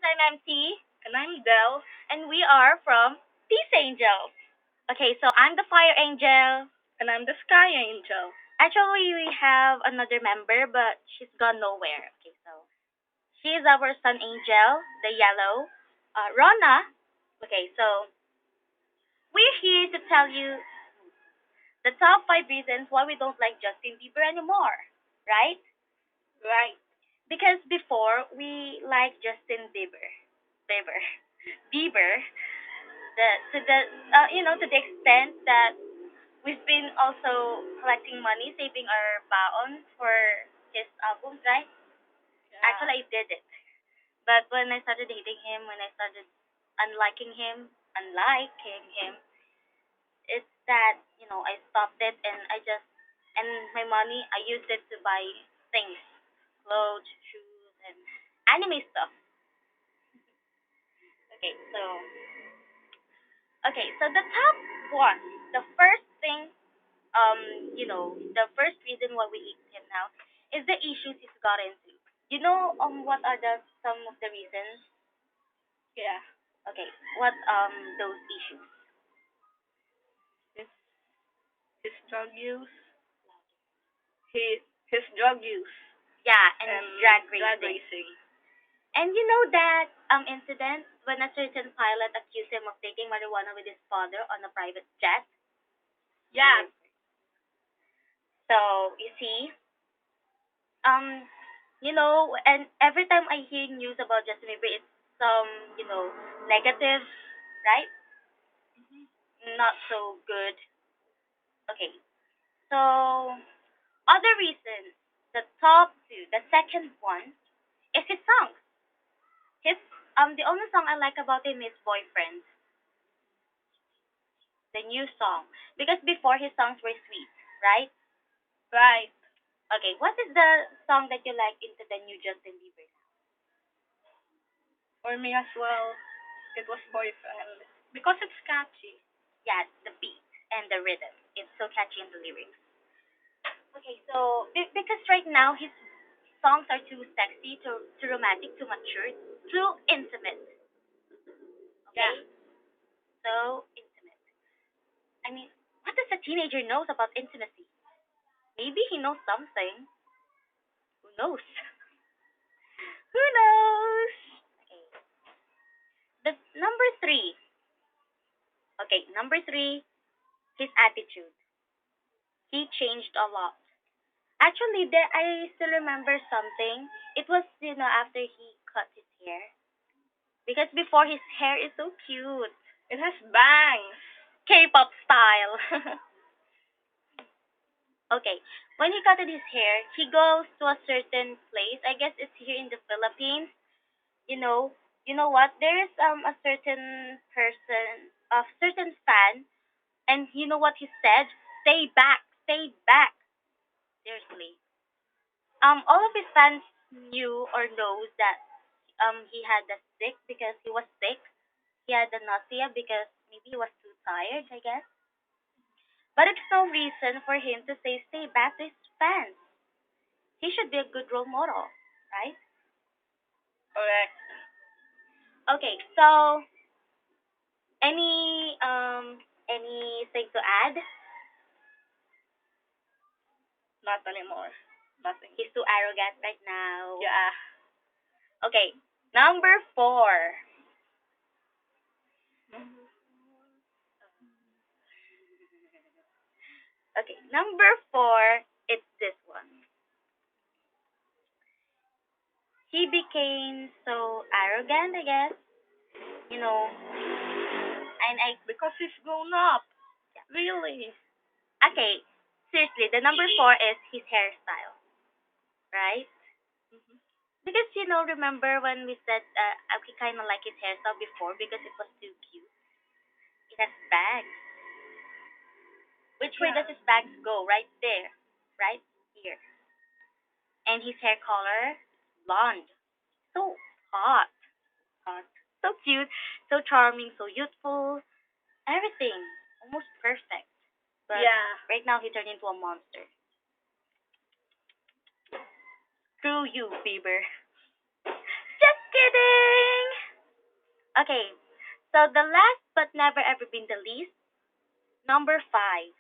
I'm MT, And I'm Del. and we are from Peace Angels. Okay, so I'm the Fire Angel. And I'm the Sky Angel. Actually, we have another member, but she's gone nowhere. Okay, so she is our Sun Angel, the yellow, Rona. Okay, so we're here to tell you the top 5 reasons why we don't like Justin Bieber anymore, right? Right. Because before we like Justin Bieber, Bieber, to the extent that we've been also collecting money, saving our baon for his albums, right? Yeah. Actually, I did it. But when I started hating him, when I started unliking him, it's that, I stopped it and and my money, I used it to buy things, clothes, shoes, and anime stuff. Okay, so, the top one, the first thing, the first reason why we hate him now is the issues he's got into. What are some of the reasons? Yeah. Okay, what those issues? His his drug use. His drug use Yeah, and and drag drag racing. racing. And you know that incident when a certain pilot accused him of taking marijuana with his father on a private jet? Yeah. So you see, um, and every time I hear news about Justin Bieber, it's some, negative, right? Not so good. Okay, so other reasons, the top two, the second one is his songs. His the only song I like about him is Boyfriend, the new song, because before his songs were sweet, right? Right. Okay, what is the song that you like into the new Justin Bieber? For me as well, it was Boyfriend. Because it's catchy. Yeah, the beat and the rhythm. It's so catchy in the lyrics. Okay, so because right now his songs are too sexy, too romantic, too mature, too intimate. Yeah. Okay, so intimate. I mean, what does a teenager knows about intimacy? Maybe he knows something. Who knows? Who knows? Okay, the number three. Okay, number three, his attitude. He changed a lot. Actually, I still remember something. It was, after he cut his hair. Because before his hair is so cute. It has bangs. K-pop style. Okay, when he cutted his hair, he goes to a certain place. I guess it's here in the Philippines. You know, you know what? There is a certain person, a certain fan, and you know what he said? Stay back, stay back. Seriously. All of his fans knew or knows that he had the sick because he was sick. He had the nausea because maybe he was too tired, I guess. But it's no reason for him to say stay back to his fans. He should be a good role model, right? Correct. Okay, so anything to add? Not anymore. Nothing. He's too arrogant right now. Yeah. Okay, number 4. Okay, number 4, it's this one. He became so arrogant, I guess. And Because he's grown up. Really. okay, seriously, the number 4 is his hairstyle, right? Mhm. Because remember when we said we kind of like his hairstyle before because it was too cute. It has bags. Which way Yeah. does his bags go? Right there, right here. And his hair color, blonde. So hot, hot. So cute, so charming, so youthful. Everything, almost perfect. But Yeah. right now he turned into a monster. Screw you, Bieber. Just kidding. Okay, so the last but never ever been the least, number five.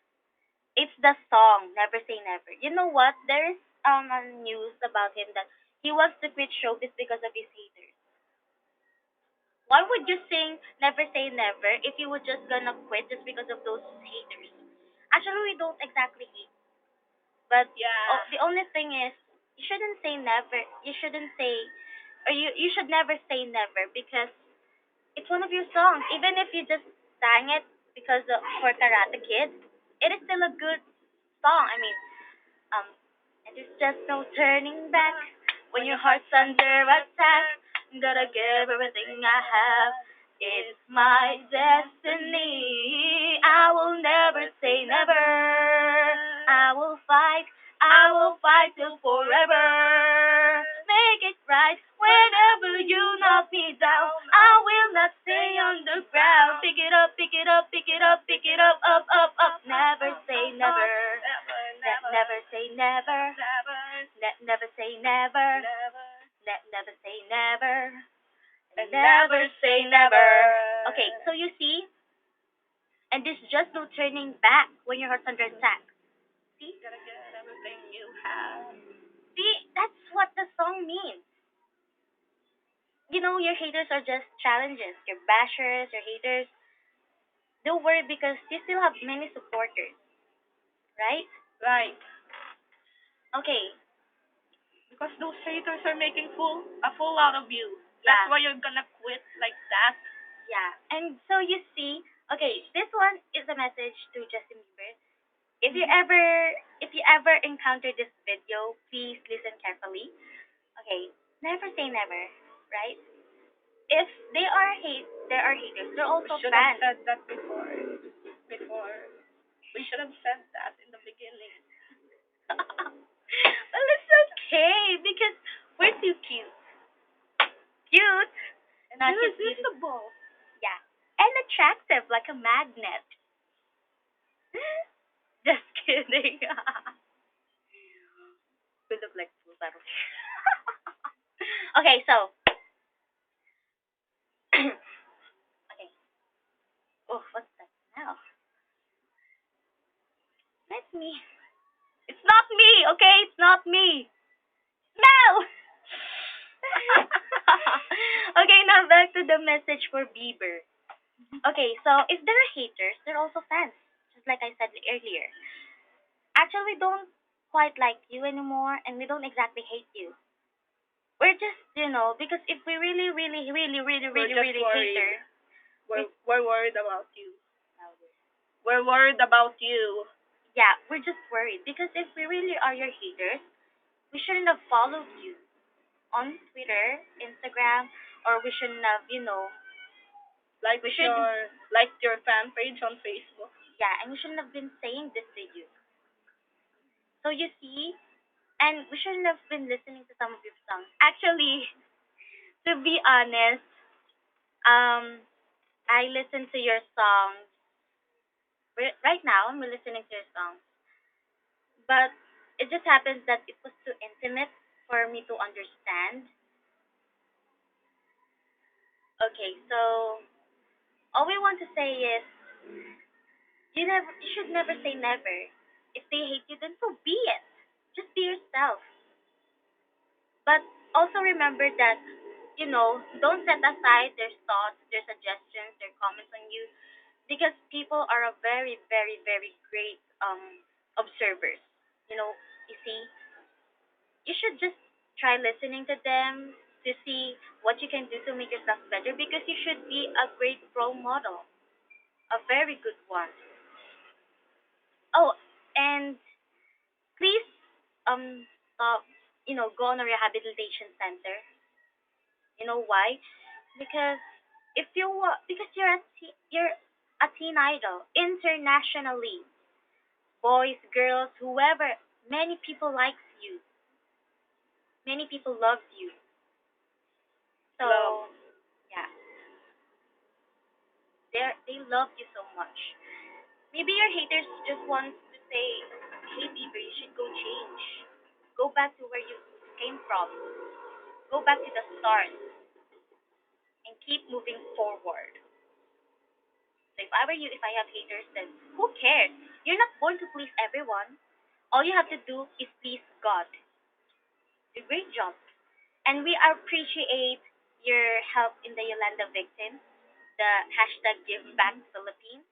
It's the song "Never Say Never." You know what? There is a news about him that he wants to quit showbiz because of his haters. Why would you sing "Never Say Never" if you were just gonna quit just because of those haters? Actually, we don't exactly hate, but Yeah. the only thing is you shouldn't say never. You shouldn't say, or you should never say never because it's one of your songs. Even if you just sang it because for Karate Kid, it is still a good song. I mean, um, and there's just no turning back when your heart's under attack. Gotta give everything I have. It's my destiny. I will never say never. I will fight. I will fight till forever. Make it right whenever you knock me down. I will not stay on the ground. Pick it up, pick it up, pick it up, pick it up, up. Never say never. Never say never. Never say never. Never say never. Never say never. Okay, so you see, and there's just no turning back when your heart's under attack. See? Gotta get everything you have. See, that's what the song means. You know, your haters are just challenges. Your bashers, your haters. Don't worry because you still have many supporters, right? Right. Okay, Because those haters are making a fool out of you. That's yeah, why you're gonna quit like that. yeah. And so you see, okay, this one is a message to Justin Bieber. If you ever encounter this video, please listen carefully. Okay, never say never, right? If there are haters. They're We also should have fans. said that before. Before. We should have said that in the beginning. Well, it's okay because we're too cute. Cute, And not just beautiful. irresistible. Yeah, and attractive like a magnet. Just kidding. We look like fools, I don't Okay, so okay. Oh, what's that smell? Let me. It's not me, okay? It's not me. Smell. Okay, now back to the message for Bieber. Okay, so if there are haters, there are also fans. Just like I said earlier. Actually, we don't quite like you anymore, and we don't exactly hate you. We're just, because if we really, really, really, really, We're really, just really hate worried. her, We're worried about you. We're worried about you. yeah, we're just worried because if we really are your haters, we shouldn't have followed you on Twitter, Instagram, or we shouldn't have, Like we should, your fan page on Facebook. yeah, and we shouldn't have been saying this to you. So you see, and we shouldn't have been listening to some of your songs. Actually, to be honest, um, I listen to your songs right now. I'm listening to your songs, but it just happens that it was too intimate for me to understand. Okay, so all we want to say is you should never say never. If they hate you, then so be it. Just be yourself. But also remember that, don't set aside their thoughts, their suggestions, their comments on you because people are a very, very, very great observers. You know, you see, you should just try listening to them to see what you can do to make yourself better because you should be a great role model, a very good one. Oh, and please stop, go on a rehabilitation center. You know why? Because because you're a teen idol internationally. Boys, girls, whoever, many people likes you. Many people loves you. Love. So, yeah, they love you so much. Maybe your haters just want to say, "Hey, Bieber, you should go change. Go back to where you came from. Go back to the start and keep moving forward. So if I were you, if I have haters, then who cares? You're not born to please everyone. All you have to do is please God. Do a great job. And we appreciate your help in the Yolanda victims, the hashtag Give Back Philippines.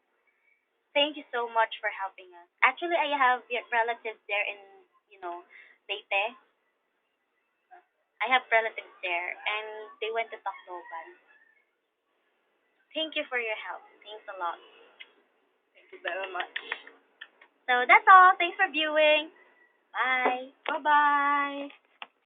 Thank you so much for helping us. Actually, I have relatives there in, Leyte. I have relatives there, and they went to Tacloban. Thank you for your help. Thanks a lot. Thank you very much. So that's all. Thanks for viewing. Bye. Bye bye.